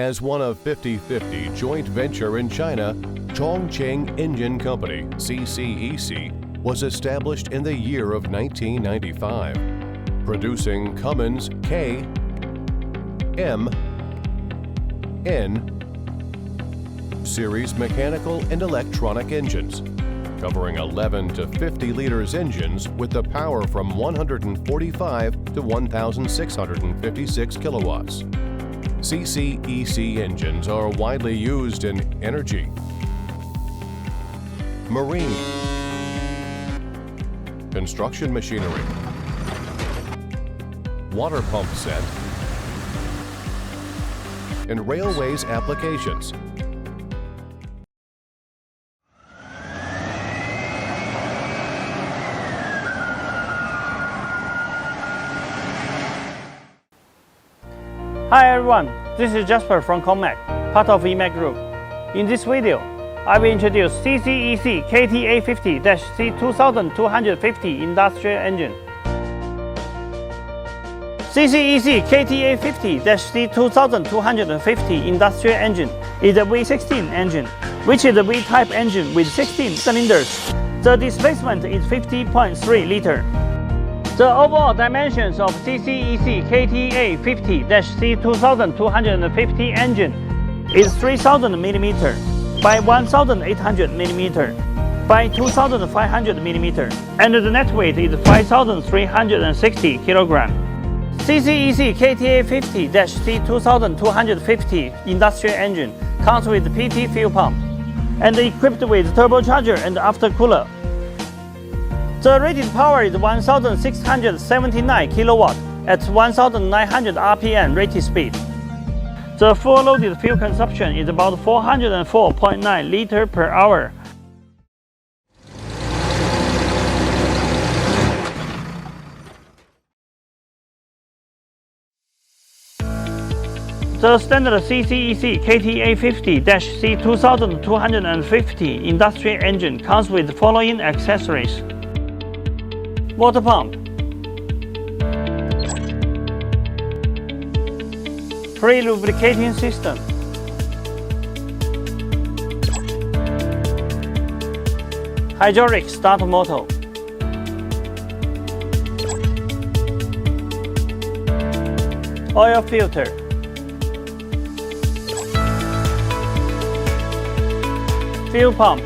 as one of 50-50 joint venture in China, Chongqing Engine Company, CCEC, was established in the year of 1995, producing Cummins K, M, N series mechanical and electronic engines, covering 11 to 50 liters engines with the power from 145 to 1,656 kilowatts. CCEC engines are widely used in energy, marine, construction machinery, water pump set, and railways applications. Hi everyone, this is Jasper from ConMac, part of EMAC Group. In this video, I will introduce CCEC KTA50-C2250 Industrial Engine. CCEC KTA50-C2250 Industrial Engine is a V16 engine, which is a V-type engine with 16 cylinders. The displacement is 50.3 liters. The overall dimensions of CCEC KTA50-C2250 engine is 3,000 mm by 1,800 mm by 2,500 mm, and the net weight is 5,360 kg. CCEC KTA50-C2250 Industrial Engine comes with PT fuel pump and equipped with turbocharger and aftercooler. The rated power is 1,679 kW at 1,900 RPM rated speed. The full loaded fuel consumption is about 404.9 liters per hour. The standard CCEC KTA50-C2250 Industrial Engine comes with the following accessories: water pump, pre-lubricating system, hydraulic start motor, oil filter, fuel pump,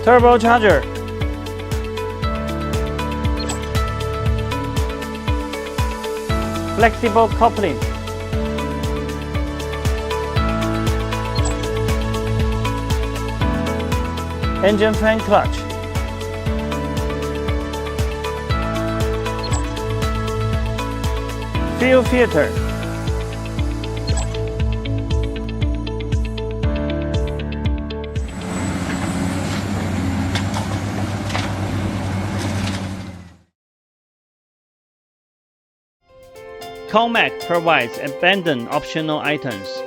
turbocharger, flexible coupling, engine fan clutch, fuel filter, ConMac provides abundant optional items,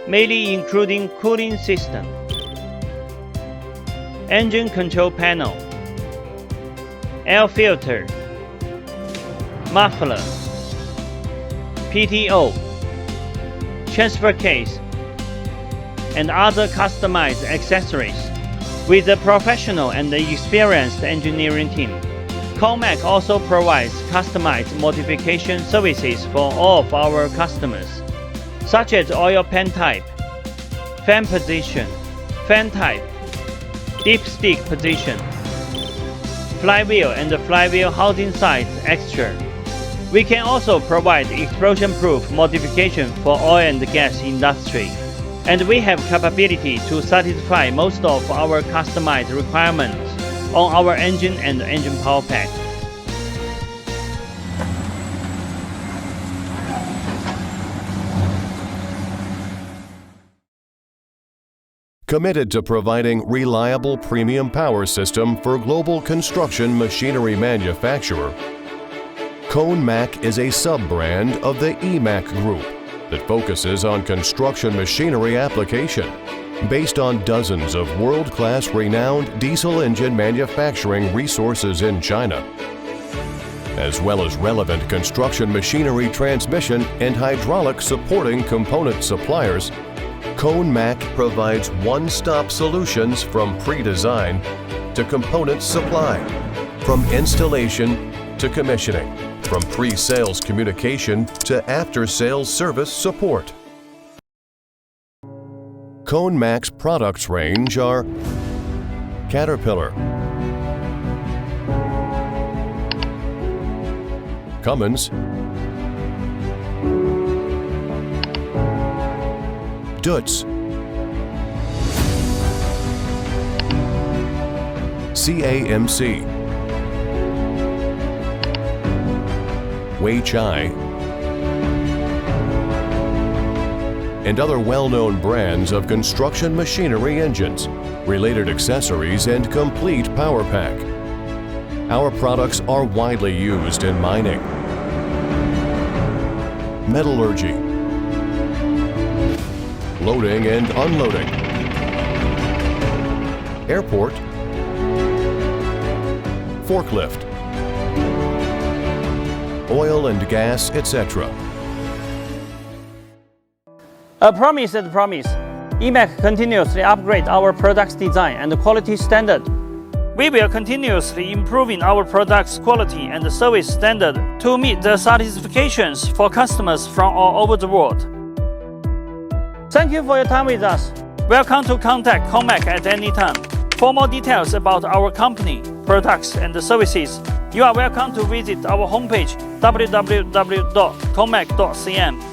mainly including cooling system, engine control panel, air filter, muffler, PTO, transfer case, and other customized accessories. With a professional and experienced engineering team, ConMac also provides customized modification services for all of our customers, such as oil pan type, fan position, fan type, dipstick position, flywheel and flywheel housing size extra. We can also provide explosion-proof modification for oil and gas industry, and we have capability to satisfy most of our customized requirements on our engine and engine power pack. Committed to providing reliable premium power system for global construction machinery manufacturer, ConMac is a sub-brand of the EMAC Group that focuses on construction machinery application, based on dozens of world-class renowned diesel engine manufacturing resources in China. as well as relevant construction machinery transmission and hydraulic supporting component suppliers, ConMac provides one-stop solutions from pre-design to component supply, from installation to commissioning, from pre-sales communication to after-sales service support. ConMac's products range are Caterpillar, Cummins, Dutz, CAMC, Weichai, and other well-known brands of construction machinery engines, related accessories, and complete power pack. Our products are widely used in mining, metallurgy, loading and unloading, airport, forklift, oil and gas, etc. A promise is a promise. eMac continuously upgrade our products design and quality standard. We will continuously improving our products quality and service standard to meet the satisfactions for customers from all over the world. Thank you for your time with us. Welcome to contact ConMac at any time. For more details about our company, products, and services, you are welcome to visit our homepage www.conmac.cm.